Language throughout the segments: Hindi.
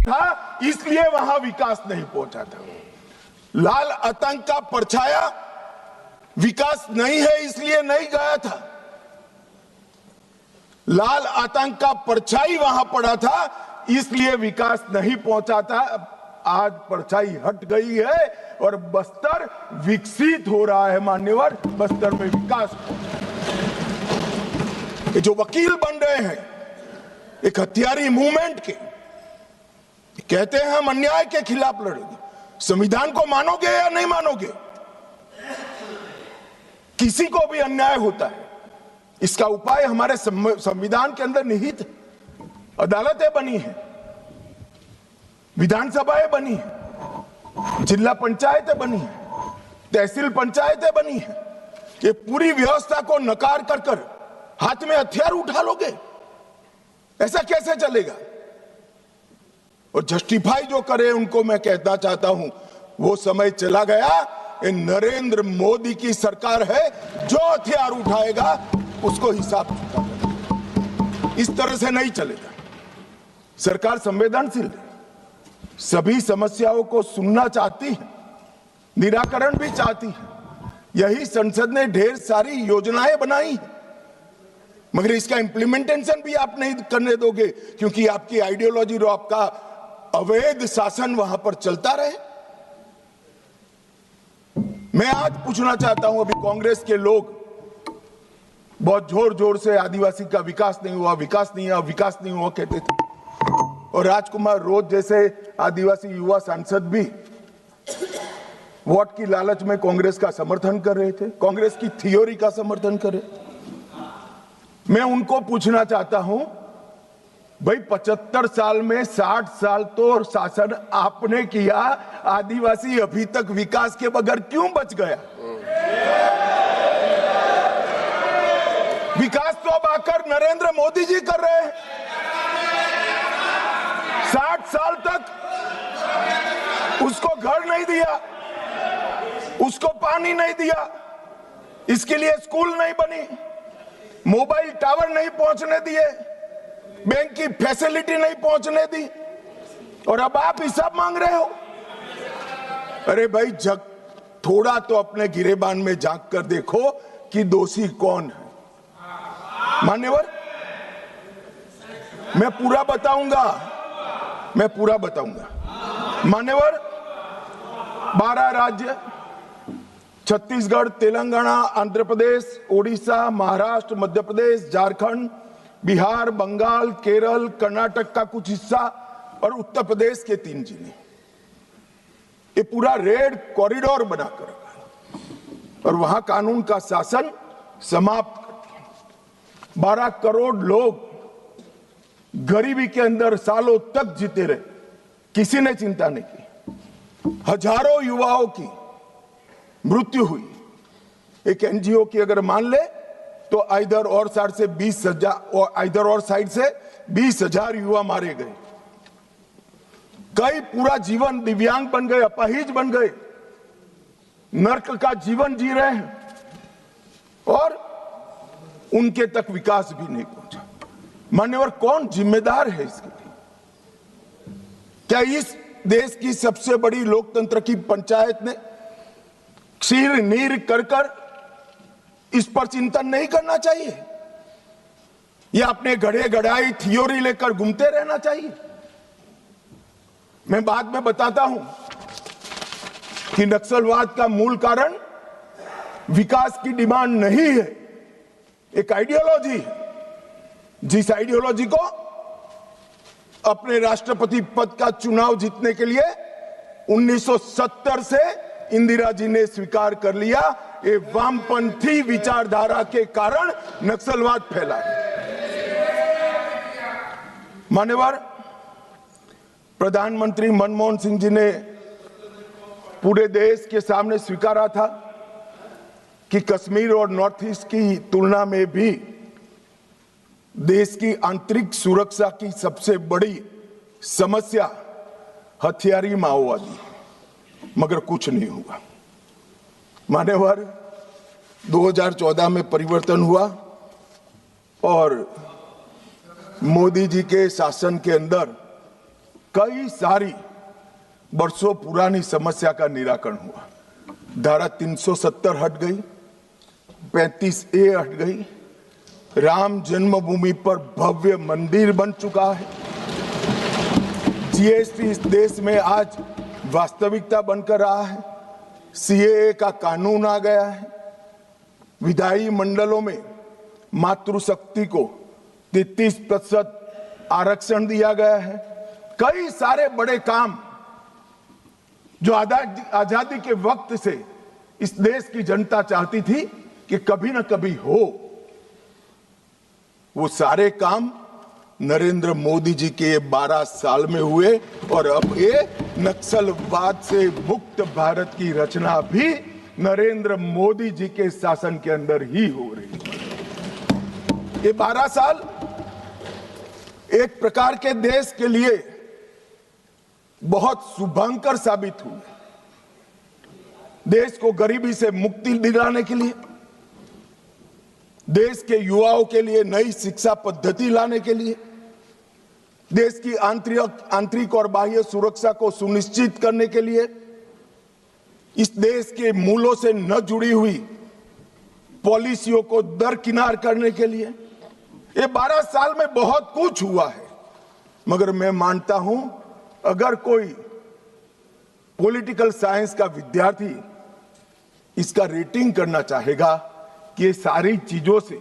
था, इसलिए वहां विकास नहीं पहुंचा था। लाल आतंक का परछाया विकास नहीं है इसलिए नहीं गया था। लाल आतंक का परछाई वहां पड़ा था इसलिए विकास नहीं पहुंचा था। आज परछाई हट गई है और बस्तर विकसित हो रहा है। मान्यवर, बस्तर में विकास। ये जो वकील बन रहे हैं एक हथियारी मूवमेंट के, कहते हैं हम अन्याय के खिलाफ लड़ेंगे। संविधान को मानोगे या नहीं मानोगे? किसी को भी अन्याय होता है, इसका उपाय हमारे संविधान के अंदर निहित है। अदालतें बनी है, विधानसभाएं बनी है, जिला पंचायतें बनी है, तहसील पंचायतें बनी है। ये पूरी व्यवस्था को नकार कर हाथ में हथियार उठा लोगे, ऐसा कैसे चलेगा? और जस्टिफाई जो करे उनको मैं कहना चाहता हूं, वो समय चला गया। ये नरेंद्र मोदी की सरकार है, जो हथियार उठाएगा उसको हिसाब चुकाना पड़ेगा। इस तरह से नहीं चलेगा। सरकार संवेदनशील है, सभी समस्याओं को सुनना चाहती है, निराकरण भी चाहती है। यही संसद ने ढेर सारी योजनाएं बनाई है, मगर इसका इंप्लीमेंटेशन भी आप नहीं करने दोगे, क्योंकि आपकी आइडियोलॉजी और आपका अवैध शासन वहां पर चलता रहे। मैं आज पूछना चाहता हूं, अभी कांग्रेस के लोग बहुत जोर जोर से आदिवासी का विकास नहीं हुआ, विकास नहीं हुआ, विकास नहीं हुआ कहते थे, और राजकुमार रोज जैसे आदिवासी युवा सांसद भी वोट की लालच में कांग्रेस का समर्थन कर रहे थे, कांग्रेस की थ्योरी का समर्थन कर रहे। मैं उनको पूछना चाहता हूं, भाई 75 साल में 60 साल तो शासन आपने किया, आदिवासी अभी तक विकास के बगैर क्यों बच गया? विकास तो अब आकर नरेंद्र मोदी जी कर रहे हैं। 60 साल तक उसको घर नहीं दिया, उसको पानी नहीं दिया, इसके लिए स्कूल नहीं बनी, मोबाइल टावर नहीं पहुंचने दिए, बैंक की फैसिलिटी नहीं पहुंचने दी, और अब आप हिसाब मांग रहे हो। अरे भाई, जग थोड़ा तो अपने गिरेबान में झांक कर देखो कि दोषी कौन है। मान्यवर, मैं पूरा बताऊंगा। मान्यवर, 12 राज्य, छत्तीसगढ़, तेलंगाना, आंध्र प्रदेश, ओडिशा, महाराष्ट्र, मध्य प्रदेश, झारखंड, बिहार, बंगाल, केरल, कर्नाटक का कुछ हिस्सा और उत्तर प्रदेश के 3 जिले, ये पूरा रेड कॉरिडोर बनाकर रखा है और वहां कानून का शासन समाप्त कर। 12 करोड़ लोग गरीबी के अंदर सालों तक जीते रहे, किसी ने चिंता नहीं की। हजारों युवाओं की मृत्यु हुई। एक एनजीओ की अगर मान ले तो इधर और साइड से 20,000 युवा मारे गए। कई पूरा जीवन दिव्यांग बन गए, अपाहिज बन गए, नर्क का जीवन जी रहे हैं और उनके तक विकास भी नहीं पहुंचा। मान्यवर, कौन जिम्मेदार है इसके लिए? क्या इस देश की सबसे बड़ी लोकतंत्र की पंचायत ने क्षीर नीर कर इस पर चिंतन नहीं करना चाहिए, या अपने गढ़े गढ़ाई थ्योरी लेकर घूमते रहना चाहिए? मैं बाद में बताता हूं कि नक्सलवाद का मूल कारण विकास की डिमांड नहीं है, एक आइडियोलॉजी है। जिस आइडियोलॉजी को अपने राष्ट्रपति पद का चुनाव जीतने के लिए 1970 से इंदिरा जी ने स्वीकार कर लिया, ये वामपंथी विचारधारा के कारण नक्सलवाद फैला। मान्यवर, प्रधानमंत्री मनमोहन सिंह जी ने पूरे देश के सामने स्वीकारा था कि कश्मीर और नॉर्थ ईस्ट की तुलना में भी देश की आंतरिक सुरक्षा की सबसे बड़ी समस्या हथियारी माओवादी, मगर कुछ नहीं हुआ। मान्यवर, 2014 में परिवर्तन हुआ और मोदी जी के शासन के अंदर कई सारी वर्षों पुरानी समस्या का निराकरण हुआ। धारा 370 हट गई, 35A हट गई, राम जन्मभूमि पर भव्य मंदिर बन चुका है, जीएसटी इस देश में आज वास्तविकता बनकर रहा है, सीएए का कानून आ गया है, विधायी मंडलों में मातृशक्ति को 33% आरक्षण दिया गया है। कई सारे बड़े काम जो आजादी के वक्त से इस देश की जनता चाहती थी कि कभी ना कभी हो, वो सारे काम नरेंद्र मोदी जी के 12 साल में हुए और अब ये नक्सलवाद से मुक्त भारत की रचना भी नरेंद्र मोदी जी के शासन के अंदर ही हो रही है। ये 12 साल एक प्रकार के देश के लिए बहुत शुभंकर साबित हुए। देश को गरीबी से मुक्ति दिलाने के लिए, देश के युवाओं के लिए नई शिक्षा पद्धति लाने के लिए, देश की आंतरिक और बाह्य सुरक्षा को सुनिश्चित करने के लिए, इस देश के मूलों से न जुड़ी हुई पॉलिसियों को दरकिनार करने के लिए ये 12 साल में बहुत कुछ हुआ है। मगर मैं मानता हूं, अगर कोई पॉलिटिकल साइंस का विद्यार्थी इसका रेटिंग करना चाहेगा कि ये सारी चीजों से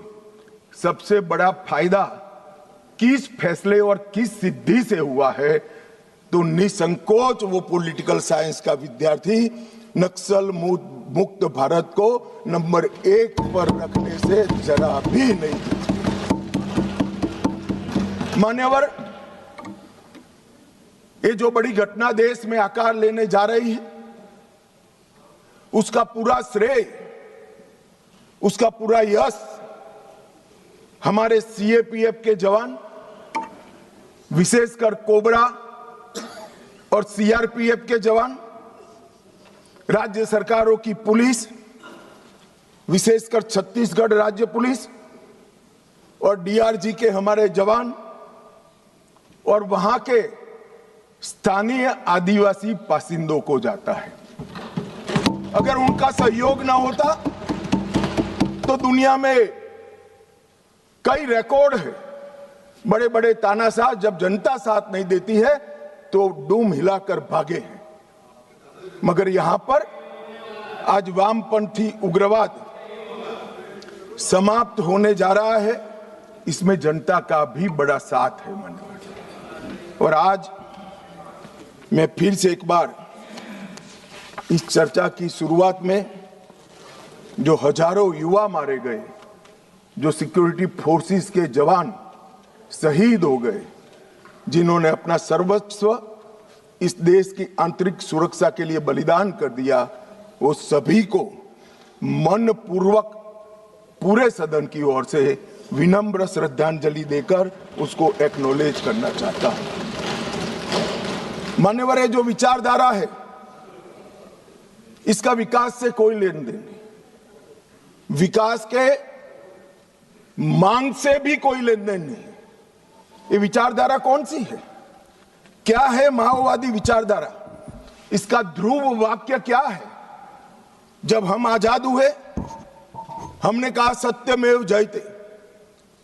सबसे बड़ा फायदा किस फैसले और किस सिद्धि से हुआ है, तो निसंकोच वो पॉलिटिकल साइंस का विद्यार्थी नक्सल मुक्त भारत को नंबर 1 पर रखने से जरा भी नहीं। मान्यवर, ये जो बड़ी घटना देश में आकार लेने जा रही है, उसका पूरा श्रेय, उसका पूरा यश हमारे सीएपीएफ के जवान, विशेषकर कोबरा और सीआरपीएफ के जवान, राज्य सरकारों की पुलिस, विशेषकर छत्तीसगढ़ राज्य पुलिस और डीआरजी के हमारे जवान और वहां के स्थानीय आदिवासी बासिंदों को जाता है। अगर उनका सहयोग ना होता तो दुनिया में कई रिकॉर्ड है। बड़े बड़े तानाशाह जब जनता साथ नहीं देती है तो डूम हिलाकर भागे हैं। मगर यहां पर आज वामपंथी उग्रवाद समाप्त होने जा रहा है, इसमें जनता का भी बड़ा साथ है। और आज मैं फिर से एक बार इस चर्चा की शुरुआत में जो हजारों युवा मारे गए, जो सिक्योरिटी फोर्सेस के जवान शहीद हो गए, जिन्होंने अपना सर्वस्व इस देश की आंतरिक सुरक्षा के लिए बलिदान कर दिया, वो सभी को मन पूर्वक पूरे सदन की ओर से विनम्र श्रद्धांजलि देकर उसको एक्नॉलेज करना चाहता हूं। मान्यवर, ये जो विचारधारा है, इसका विकास से कोई लेन देन नहीं, विकास के मांग से भी कोई लेन देन नहीं। ये विचारधारा कौन सी है? क्या है माओवादी विचारधारा? इसका ध्रुव वाक्य क्या है? जब हम आजाद हुए, हमने कहा सत्यमेव जयते,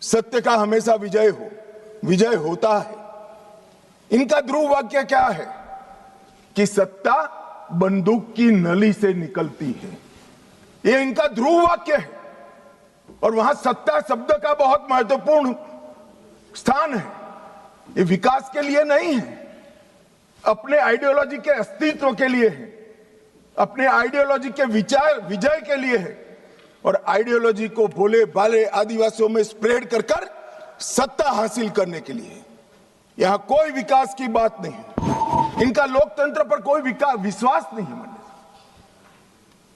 सत्य का हमेशा विजय होता है। इनका ध्रुव वाक्य क्या है? कि सत्ता बंदूक की नली से निकलती है। ये इनका ध्रुव वाक्य है। और वहां सत्ता शब्द का बहुत महत्वपूर्ण स्थान है। ये विकास के लिए नहीं है, अपने आइडियोलॉजी के अस्तित्व के लिए है, अपने आइडियोलॉजी के विजय के लिए है। और आइडियोलॉजी को भोले भाले आदिवासियों में स्प्रेड कर सत्ता हासिल करने के लिए। यहां कोई विकास की बात नहीं है। इनका लोकतंत्र पर कोई विश्वास नहीं है।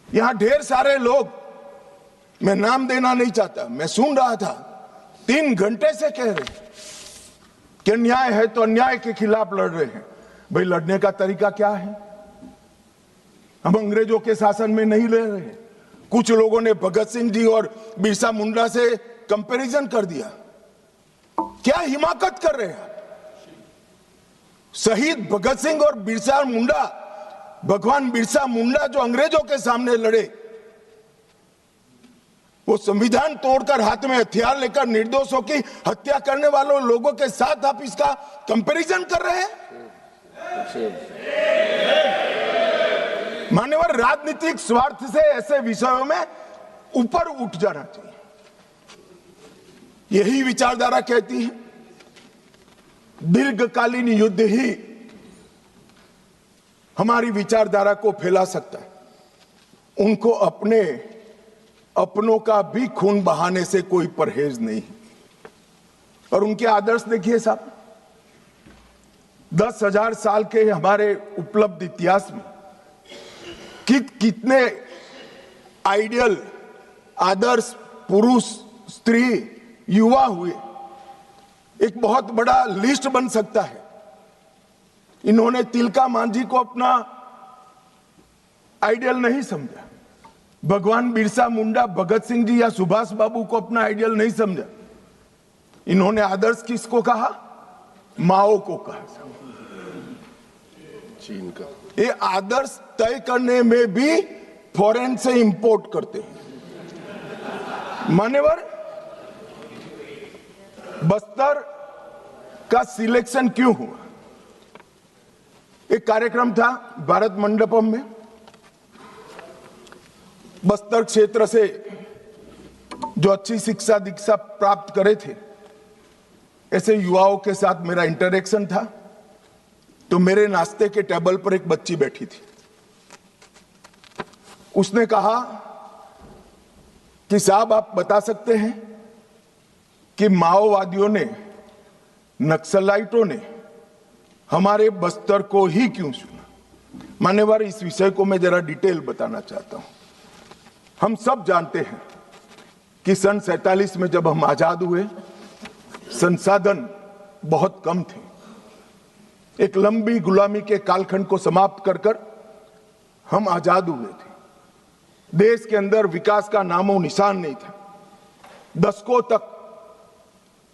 यहां ढेर सारे लोग, मैं नाम देना नहीं चाहता, मैं सुन रहा था, 3 घंटे से कह रहे हैं कि अन्याय है तो अन्याय के खिलाफ लड़ रहे हैं। भाई, लड़ने का तरीका क्या है? हम अंग्रेजों के शासन में नहीं लड़ रहे हैं। कुछ लोगों ने भगत सिंह जी और बिरसा मुंडा से कंपैरिजन कर दिया। क्या हिमाकत कर रहे हैं? शहीद भगत सिंह और बिरसा मुंडा, भगवान बिरसा मुंडा जो अंग्रेजों के सामने लड़े, वो संविधान तोड़कर हाथ में हथियार लेकर निर्दोषों की हत्या करने वालों लोगों के साथ आप इसका कंपैरिजन कर रहे हैं? मान्यवर, राजनीतिक स्वार्थ से ऐसे विषयों में ऊपर उठ जाना चाहिए। यही विचारधारा कहती है दीर्घकालीन युद्ध ही हमारी विचारधारा को फैला सकता है। उनको अपनों का भी खून बहाने से कोई परहेज नहीं। और उनके आदर्श देखिए साहब, 10,000 साल के हमारे उपलब्ध इतिहास में कितने आइडियल आदर्श पुरुष, स्त्री, युवा हुए, एक बहुत बड़ा लिस्ट बन सकता है। इन्होंने तिलका मांझी को अपना आइडियल नहीं समझा, भगवान बिरसा मुंडा, भगत सिंह जी या सुभाष बाबू को अपना आइडियल नहीं समझा। इन्होंने आदर्श किसको कहा? माओ को कहा, चीन का। ये आदर्श तय करने में भी फॉरेन से इंपोर्ट करते हैं। मान्यवर, बस्तर का सिलेक्शन क्यों हुआ? एक कार्यक्रम था भारत मंडपम में, बस्तर क्षेत्र से जो अच्छी शिक्षा दीक्षा प्राप्त करे थे ऐसे युवाओं के साथ मेरा इंटरेक्शन था। तो मेरे नाश्ते के टेबल पर एक बच्ची बैठी थी। उसने कहा कि साहब, आप बता सकते हैं कि माओवादियों ने, नक्सलाइटों ने हमारे बस्तर को ही क्यों चुना? मान्यवर, इस विषय को मैं जरा डिटेल बताना चाहता हूं। हम सब जानते हैं कि सन 47 में जब हम आजाद हुए, संसाधन बहुत कम थे। एक लंबी गुलामी के कालखंड को समाप्त कर हम आजाद हुए थे। देश के अंदर विकास का नामो निशान नहीं था। दशकों तक,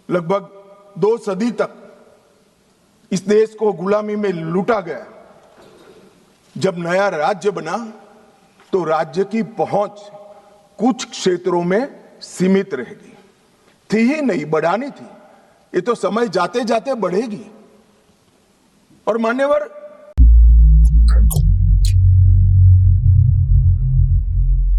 लगभग 2 सदी तक इस देश को गुलामी में लूटा गया। जब नया राज्य बना तो राज्य की पहुंच कुछ क्षेत्रों में सीमित रह गई थी ही नहीं, बढ़ानी थी। ये तो समय जाते जाते बढ़ेगी। और मान्यवर,